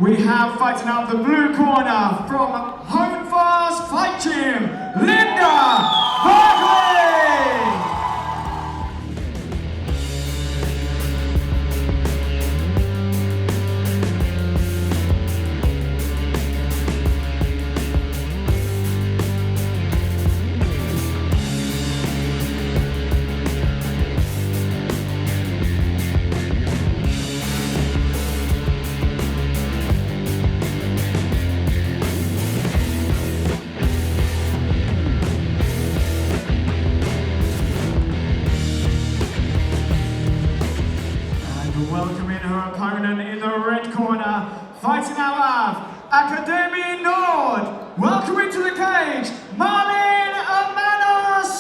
We have fighting out the blue corner from Home Fast Fight Gym, Linda Birkely! Welcoming her opponent in the red corner, fighting out of Academy Nord, welcoming to the cage, Malin Hermansson!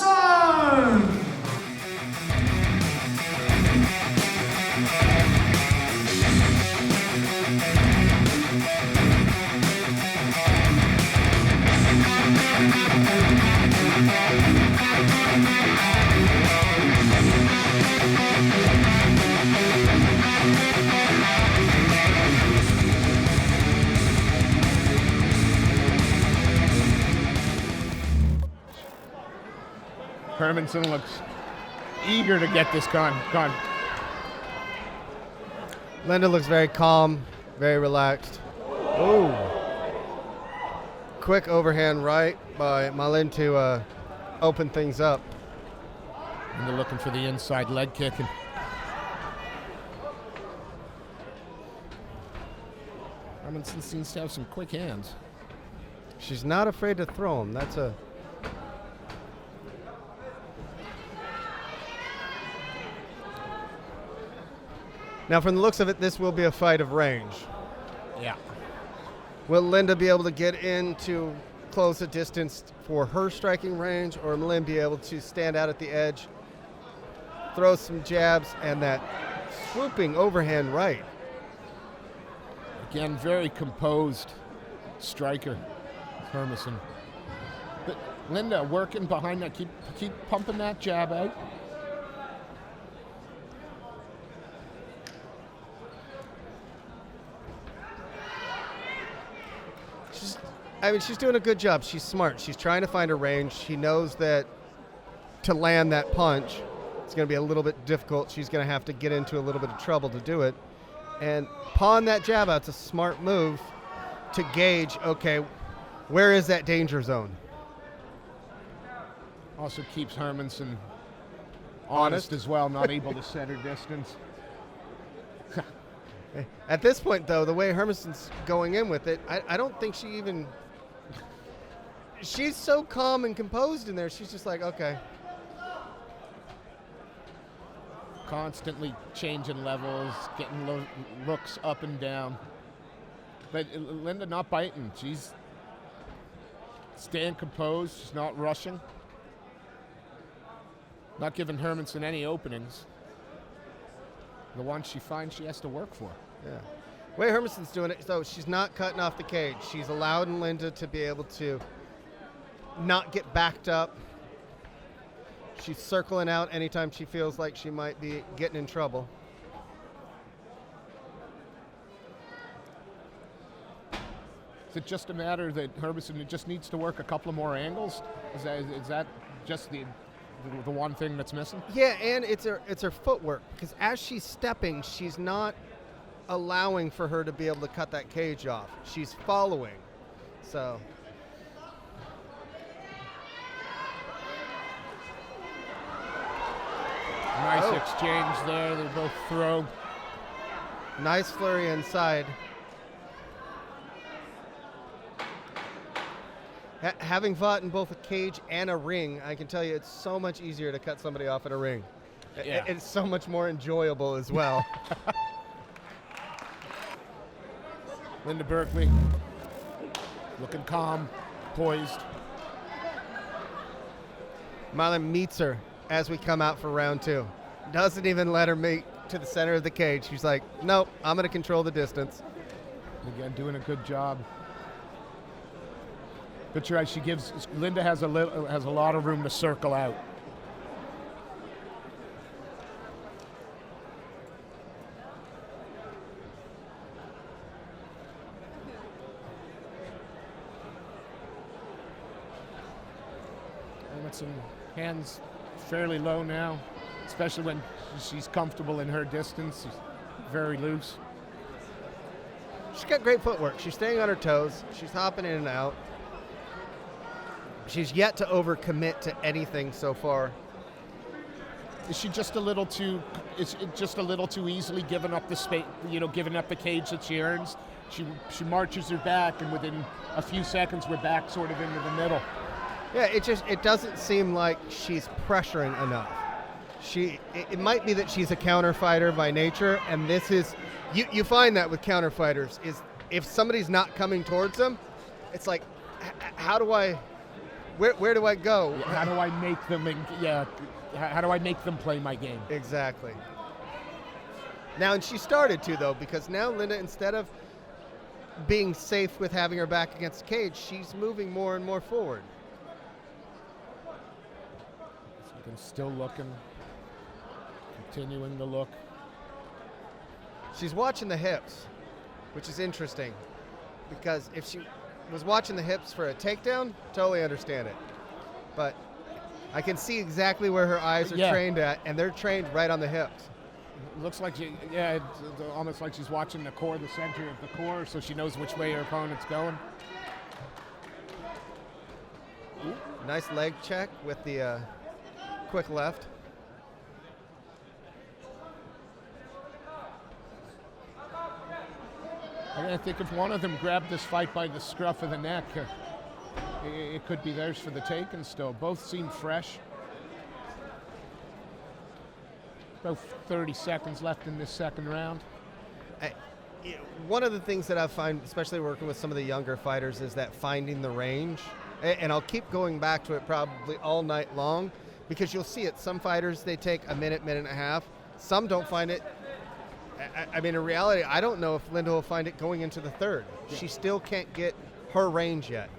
Hermansson looks eager to get this gone. Linda looks very calm, very relaxed. Ooh. Quick overhand right by Malin to open things up. And they're looking for the inside leg kick. And Hermansson seems to have some quick hands. She's not afraid to throw him. That's a... Now, from the looks of it, this will be a fight of range. Yeah. Will Linda be able to get in to close the distance for her striking range, or will Lynn be able to stand out at the edge, throw some jabs, and that swooping overhand right? Again, very composed striker, Hermansson. But Linda working behind that, keep pumping that jab out. She's doing a good job. She's smart. She's trying to find a range. She knows that to land that punch, it's going to be a little bit difficult. She's going to have to get into a little bit of trouble to do it. And pawn that jab out. It's a smart move to gauge, okay, where is that danger zone? Also keeps Hermansson honest as well, not able to set her distance. At this point, though, the way Hermansson's going in with it, I don't think she even... She's so calm and composed in there. She's just like, okay. Constantly changing levels, getting looks up and down. But Linda not biting. She's staying composed. She's not rushing. Not giving Hermansson any openings. The ones she finds she has to work for. Yeah. The way Hermansson's doing it, though, she's not cutting off the cage. She's allowing Linda to be able to not get backed up. She's circling out anytime she feels like she might be getting in trouble. Is it just a matter that Hermansson just needs to work a couple of more angles? Is that just the one thing that's missing? Yeah, and it's her footwork, because as she's stepping, she's not allowing for her to be able to cut that cage off. She's following. So nice exchange there. They both throw. Nice flurry inside. Having fought in both a cage and a ring, I can tell you it's so much easier to cut somebody off in a ring. Yeah. It's so much more enjoyable as well. Linda Birkely looking calm, poised. Malin meets her as we come out for round two. Doesn't even let her meet to the center of the cage. She's like, nope, I'm going to control the distance. Again, doing a good job. But you're right, Linda has a lot of room to circle out. Hermansson, hands fairly low now, especially when she's comfortable in her distance. She's very loose. She's got great footwork. She's staying on her toes. She's hopping in and out. She's yet to overcommit to anything so far. Is she just a little too? Is it just a little too easily giving up the space? Giving up the cage that she earns. She marches her back, and within a few seconds, we're back sort of into the middle. Yeah, it doesn't seem like she's pressuring enough. It might be that she's a counter fighter by nature, and this is you find that with counter fighters is if somebody's not coming towards them, it's like how do I where do I go? How do I make them? How do I make them play my game? Exactly. Now, and she started to though, because now Linda, instead of being safe with having her back against the cage, she's moving more and more forward. Still looking, continuing to look. She's watching the hips, which is interesting, because if she was watching the hips for a takedown, totally understand it. But I can see exactly where her eyes are trained at, and they're trained right on the hips. It looks like it's almost like she's watching the core, the center of the core, so she knows which way her opponent's going. Ooh, nice leg check with the quick left. I think if one of them grabbed this fight by the scruff of the neck, it could be theirs for the taking still. Both seem fresh. About 30 seconds left in this second round. One of the things that I find, especially working with some of the younger fighters, is that finding the range. And I'll keep going back to it probably all night long, because you'll see it. Some fighters, they take a minute, minute and a half. Some don't find it. I mean, in reality, I don't know if Linda will find it going into the third. Yeah. She still can't get her range yet.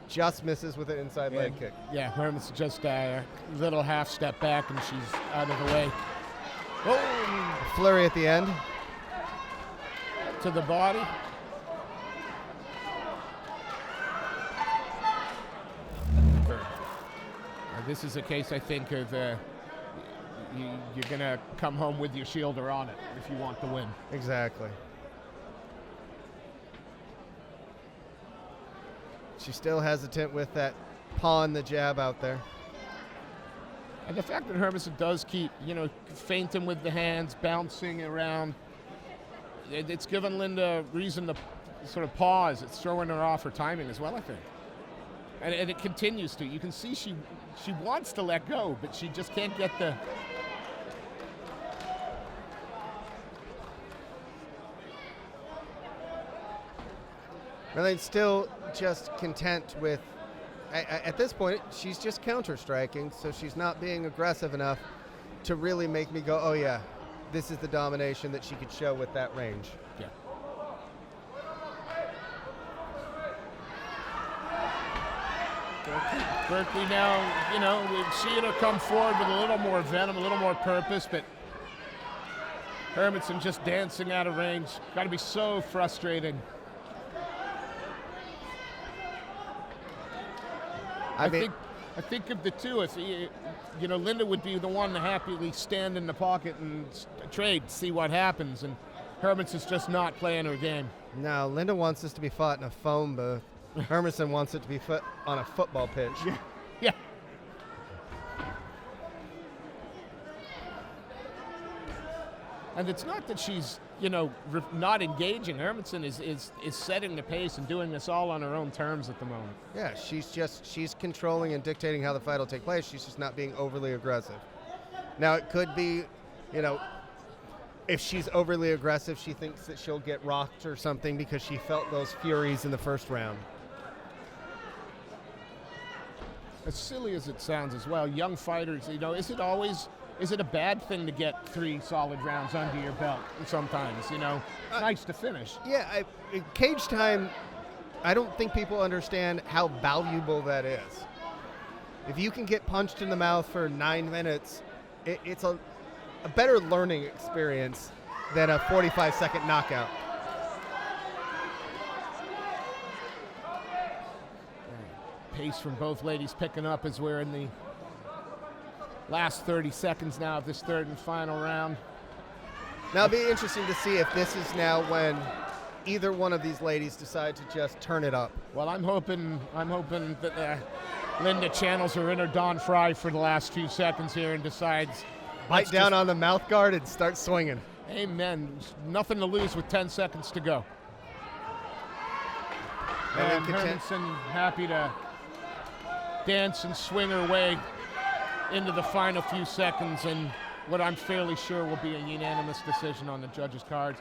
Just misses with an inside leg kick. Yeah, Hermansson just a little half step back and she's out of the way. Oh! Flurry at the end. To the body. This is a case, I think, of you're going to come home with your shielder on it if you want the win. Exactly. She's still hesitant with that pawn the jab out there. And the fact that Hermansson does keep, feinting with the hands, bouncing around, it's given Linda reason to sort of pause. It's throwing her off her timing as well, I think. And it continues to. You can see she wants to let go, but she just can't get the... And then still just content with, at this point, she's just counter-striking, so she's not being aggressive enough to really make me go, oh yeah, this is the domination that she could show with that range. Yeah. Birkely now, we've seen her come forward with a little more venom, a little more purpose, but Hermansson just dancing out of range. Got to be so frustrating. I think of the two, if Linda would be the one to happily stand in the pocket and trade, see what happens, and Hermansson's just not playing her game. No, Linda wants this to be fought in a phone booth. Hermansson wants it to be fought on a football pitch. Yeah. And it's not that she's, not engaging. Hermansson is setting the pace and doing this all on her own terms at the moment. Yeah, she's controlling and dictating how the fight will take place. She's just not being overly aggressive. Now, it could be, if she's overly aggressive, she thinks that she'll get rocked or something because she felt those furies in the first round. As silly as it sounds as well, young fighters, is it a bad thing to get 3 solid rounds under your belt sometimes, nice to finish. Yeah, cage time, I don't think people understand how valuable that is. If you can get punched in the mouth for 9 minutes, it's a better learning experience than a 45-second knockout. pace from both ladies picking up as we're in the last 30 seconds now of this third and final round. Now it'll be interesting to see if this is now when either one of these ladies decide to just turn it up. Well, I'm hoping that Linda channels her inner Don Fry for the last few seconds here and decides. Bite down on the mouth guard and start swinging. Amen. Nothing to lose with 10 seconds to go. And Hermansson happy to dance and swing her way into the final few seconds in what I'm fairly sure will be a unanimous decision on the judges' cards.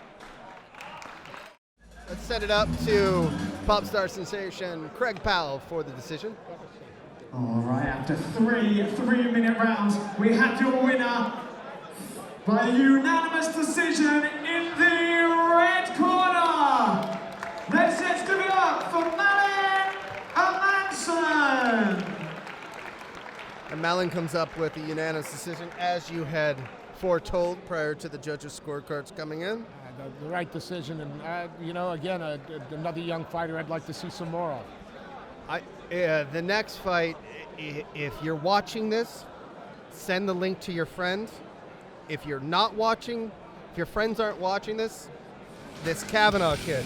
Let's set it up to pop star sensation Craig Powell for the decision. All right, after three-minute rounds, we have your winner by unanimous decision in the red corner. Let's give it up for Malin Hermansson. And Malin comes up with a unanimous decision, as you had foretold prior to the judges' scorecards coming in. The right decision, and you know, again, another young fighter I'd like to see some more of. The next fight, if you're watching this, send the link to your friends. If you're not watching, if your friends aren't watching this Kavanaugh kid,